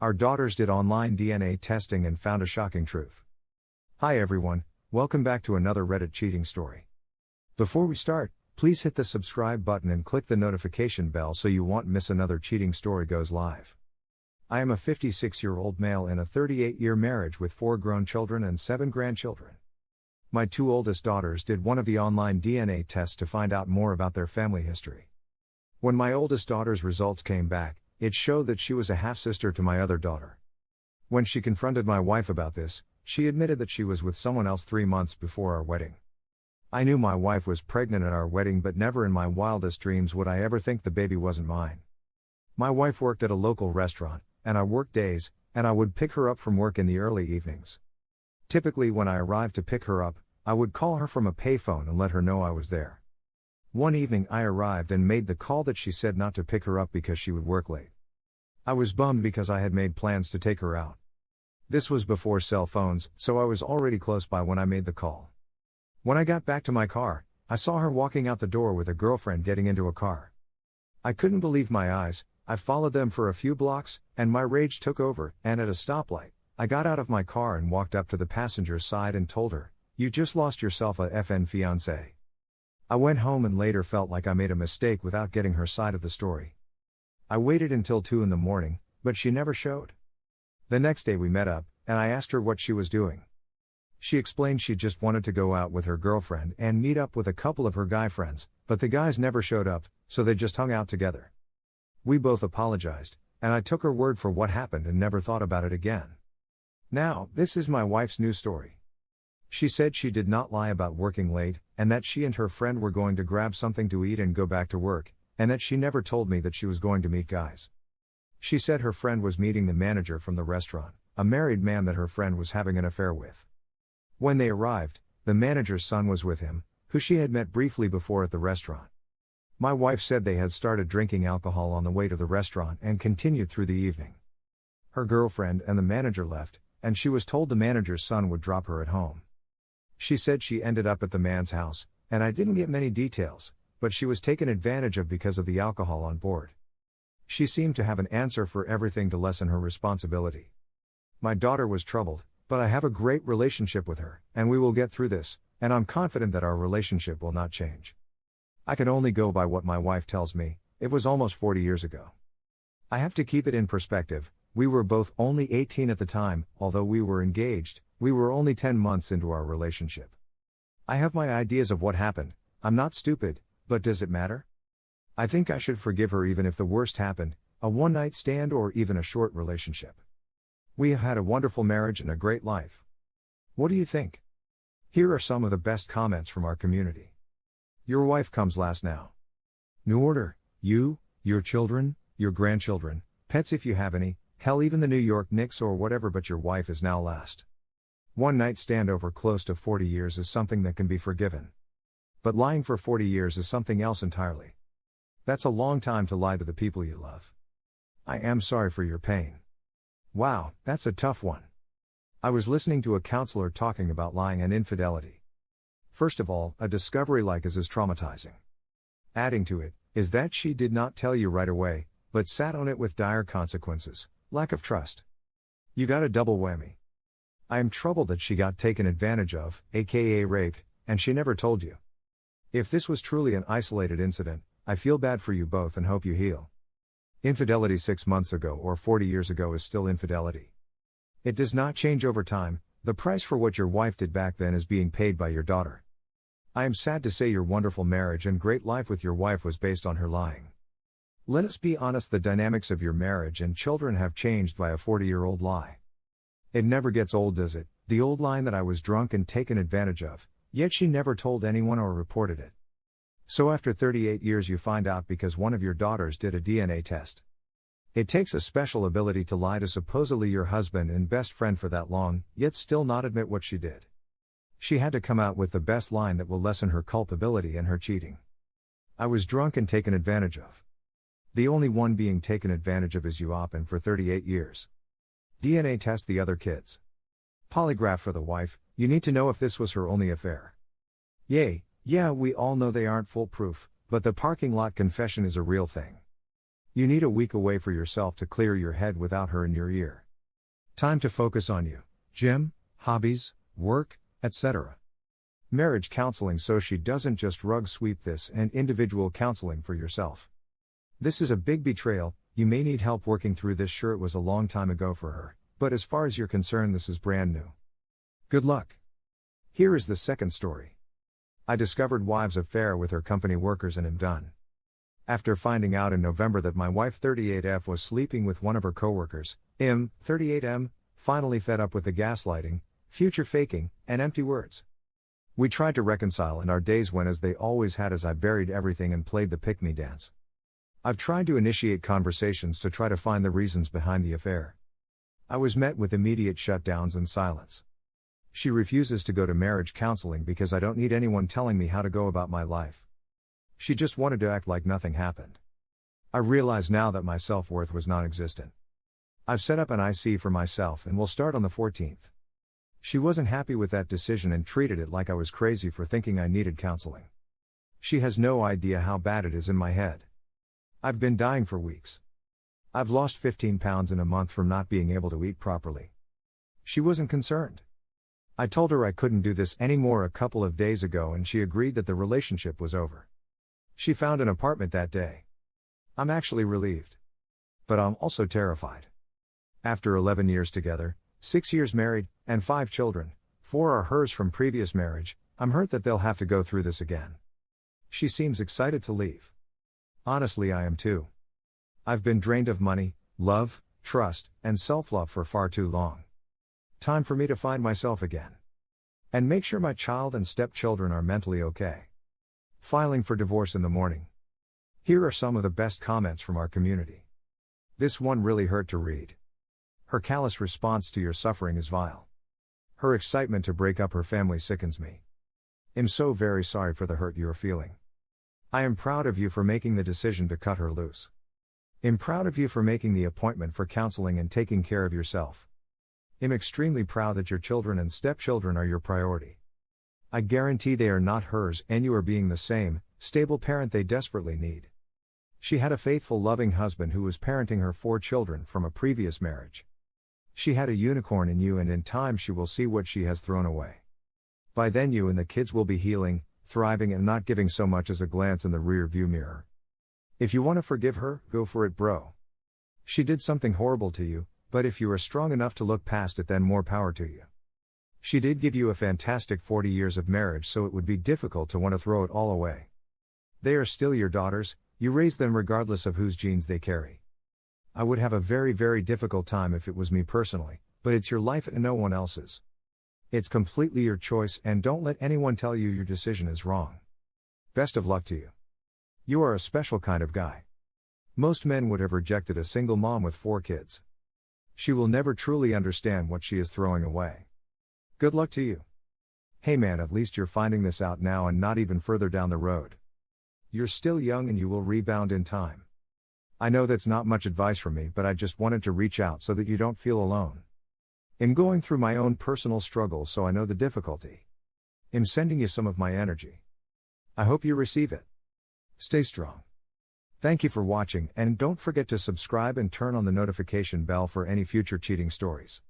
Our daughters did online DNA testing and found a shocking truth. Hi everyone, welcome back to another Reddit cheating story. Before we start, please hit the subscribe button and click the notification bell so you won't miss another cheating story goes live. I am a 56-year-old male in a 38-year marriage with 4 grown children and 7 grandchildren. My 2 oldest daughters did one of the online DNA tests to find out more about their family history. When my oldest daughter's results came back, it showed that she was a half-sister to my other daughter. When she confronted my wife about this, she admitted that she was with someone else 3 months before our wedding. I knew my wife was pregnant at our wedding, but never in my wildest dreams would I ever think the baby wasn't mine. My wife worked at a local restaurant, and I worked days, and I would pick her up from work in the early evenings. Typically when I arrived to pick her up, I would call her from a payphone and let her know I was there. One evening I arrived and made the call that she said not to pick her up because she would work late. I was bummed because I had made plans to take her out. This was before cell phones, so I was already close by when I made the call. When I got back to my car, I saw her walking out the door with a girlfriend getting into a car. I couldn't believe my eyes. I followed them for a few blocks, and my rage took over, and at a stoplight, I got out of my car and walked up to the passenger's side and told her, "You just lost yourself a FN fiancé." I went home and later felt like I made a mistake without getting her side of the story. I waited until 2 in the morning, but she never showed. The next day we met up, and I asked her what she was doing. She explained she just wanted to go out with her girlfriend and meet up with a couple of her guy friends, but the guys never showed up, so they just hung out together. We both apologized, and I took her word for what happened and never thought about it again. Now, this is my wife's new story. She said she did not lie about working late, and that she and her friend were going to grab something to eat and go back to work, and that she never told me that she was going to meet guys. She said her friend was meeting the manager from the restaurant, a married man that her friend was having an affair with. When they arrived, the manager's son was with him, who she had met briefly before at the restaurant. My wife said they had started drinking alcohol on the way to the restaurant and continued through the evening. Her girlfriend and the manager left, and she was told the manager's son would drop her at home. She said she ended up at the man's house, and I didn't get many details, but she was taken advantage of because of the alcohol on board. She seemed to have an answer for everything to lessen her responsibility. My daughter was troubled, but I have a great relationship with her, and we will get through this, and I'm confident that our relationship will not change. I can only go by what my wife tells me. It was almost 40 years ago. I have to keep it in perspective. We were both only 18 at the time. Although we were engaged, we were only 10 months into our relationship. I have my ideas of what happened. I'm not stupid, but does it matter? I think I should forgive her even if the worst happened, a one-night stand or even a short relationship. We have had a wonderful marriage and a great life. What do you think? Here are some of the best comments from our community. Your wife comes last now. New order, you, your children, your grandchildren, pets if you have any, hell even the New York Knicks or whatever, but your wife is now last. One night stand over close to 40 years is something that can be forgiven. But lying for 40 years is something else entirely. That's a long time to lie to the people you love. I am sorry for your pain. Wow, that's a tough one. I was listening to a counselor talking about lying and infidelity. First of all, a discovery like this is traumatizing. Adding to it, is that she did not tell you right away, but sat on it with dire consequences, lack of trust. You got a double whammy. I am troubled that she got taken advantage of, aka raped, and she never told you. If this was truly an isolated incident, I feel bad for you both and hope you heal. Infidelity 6 months ago or 40 years ago is still infidelity. It does not change over time. The price for what your wife did back then is being paid by your daughter. I am sad to say your wonderful marriage and great life with your wife was based on her lying. Let us be honest, the dynamics of your marriage and children have changed by a 40-year-old lie. It never gets old, does it? The old line that I was drunk and taken advantage of, yet she never told anyone or reported it. So after 38 years you find out because one of your daughters did a DNA test. It takes a special ability to lie to supposedly your husband and best friend for that long, yet still not admit what she did. She had to come out with the best line that will lessen her culpability and her cheating. I was drunk and taken advantage of. The only one being taken advantage of is you, Oppen, for 38 years. DNA test the other kids. Polygraph for the wife. You need to know if this was her only affair. Yay, yeah, we all know they aren't foolproof, but the parking lot confession is a real thing. You need a week away for yourself to clear your head without her in your ear. Time to focus on you, gym, hobbies, work, etc. Marriage counseling so she doesn't just rug sweep this, and individual counseling for yourself. This is a big betrayal. You may need help working through this. Sure, it was a long time ago for her, but as far as you're concerned, this is brand new. Good luck. Here is the second story. I discovered wife's affair with her company workers and am done. After finding out in November that my wife 38F was sleeping with one of her coworkers, 38M, finally fed up with the gaslighting, future faking, and empty words. We tried to reconcile, and our days went as they always had as I buried everything and played the pick-me dance. I've tried to initiate conversations to try to find the reasons behind the affair. I was met with immediate shutdowns and silence. She refuses to go to marriage counseling because I don't need anyone telling me how to go about my life. She just wanted to act like nothing happened. I realize now that my self-worth was non-existent. I've set up an IC for myself and will start on the 14th. She wasn't happy with that decision and treated it like I was crazy for thinking I needed counseling. She has no idea how bad it is in my head. I've been dying for weeks. I've lost 15 pounds in a month from not being able to eat properly. She wasn't concerned. I told her I couldn't do this anymore a couple of days ago, and she agreed that the relationship was over. She found an apartment that day. I'm actually relieved. But I'm also terrified. After 11 years together, 6 years married, and 5 children, 4 are hers from previous marriage, I'm hurt that they'll have to go through this again. She seems excited to leave. Honestly, I am too. I've been drained of money, love, trust, and self-love for far too long. Time for me to find myself again. And make sure my child and stepchildren are mentally okay. Filing for divorce in the morning. Here are some of the best comments from our community. This one really hurt to read. Her callous response to your suffering is vile. Her excitement to break up her family sickens me. I'm so very sorry for the hurt you're feeling. I am proud of you for making the decision to cut her loose. I'm proud of you for making the appointment for counseling and taking care of yourself. I'm extremely proud that your children and stepchildren are your priority. I guarantee they are not hers, and you are being the same, stable parent they desperately need. She had a faithful, loving husband who was parenting her 4 children from a previous marriage. She had a unicorn in you, and in time she will see what she has thrown away. By then you and the kids will be healing, thriving, and not giving so much as a glance in the rear view mirror. If you want to forgive her, go for it, bro. She did something horrible to you, but if you are strong enough to look past it, then more power to you. She did give you a fantastic 40 years of marriage, so it would be difficult to want to throw it all away. They are still your daughters, you raised them regardless of whose genes they carry. I would have a very, very difficult time if it was me personally, but it's your life and no one else's. It's completely your choice, and don't let anyone tell you your decision is wrong. Best of luck to you. You are a special kind of guy. Most men would have rejected a single mom with 4 kids. She will never truly understand what she is throwing away. Good luck to you. Hey man, at least you're finding this out now and not even further down the road. You're still young and you will rebound in time. I know that's not much advice from me, but I just wanted to reach out so that you don't feel alone. I'm going through my own personal struggles, so I know the difficulty. I'm sending you some of my energy. I hope you receive it. Stay strong. Thank you for watching, and don't forget to subscribe and turn on the notification bell for any future cheating stories.